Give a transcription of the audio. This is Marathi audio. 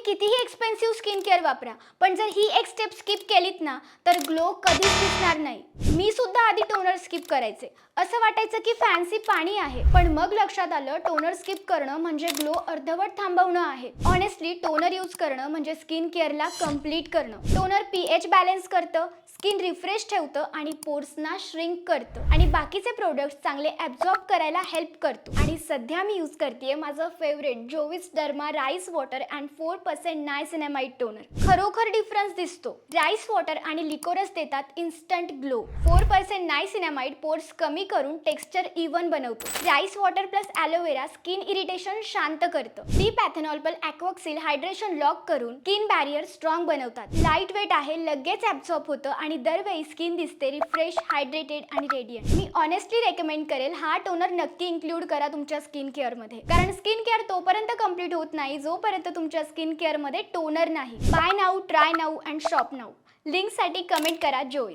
कितीही एक्सपेन्सिव्ह स्किन केअर वापरा, पण जर ही एक स्टेप स्किप केलीत ना तर ग्लो कधीच दिसणार नाही. मी सुद्धा आधी टोनर स्किप करायचे. असं वाटायचं की फॅन्सी पाणी आहे, पण मग लक्षात आलं टोनर स्किप करणं म्हणजे ग्लो अर्धवट थांबवणं आहे. ऑनेस्टली टोनर यूज करणं म्हणजे स्किन केअरला कंप्लीट करणं. टोनर पीएच बॅलन्स करतं, स्किन रिफ्रेश ठेवतं आणि पोर्सना श्रिंक करतं आणि बाकीचे प्रोडक्ट्स चांगले ॲब्झॉर्ब करायला हेल्प करतो. आणि सध्या मी यूज करतेय माझं favourite Jovees derma rice water and 4% niacinamide toner. खरोखर डिफरन्स दिसतो. राईस वॉटर आणि लिकोरस देतात इन्स्टंट ग्लो. 4% नायसिनामाइड पोर्स कमी करून टेक्स्चर इव्हन बनवतो. Rice water plus aloe vera skin irritation शांत करतं. डीप ॲथेनॉल ॲक्वॉक्सिल हायड्रेशन लॉक करून स्किन बॅरियर स्ट्रॉंग बनवतात. लाईट वेट आहे, लगेच ॲब्झॉर्ब होतं आणि दरवेळी स्किन दिसते रिफ्रेश, हायड्रेटेड आणि रेडियंट. मी ऑनेस्टली रेकमेंड करेल हा टोनर नक्की इन्क्लूड करा तुमच्या स्किन केअरमध्ये, कारण स्किन केअर तोपर्यंत कंप्लीट होत नाही जोपर्यंत तुमच्या स्किन केअरमध्ये टोनर नाही. Buy now, try now and shop now. लिंकसाठी कमेंट करा जोईस.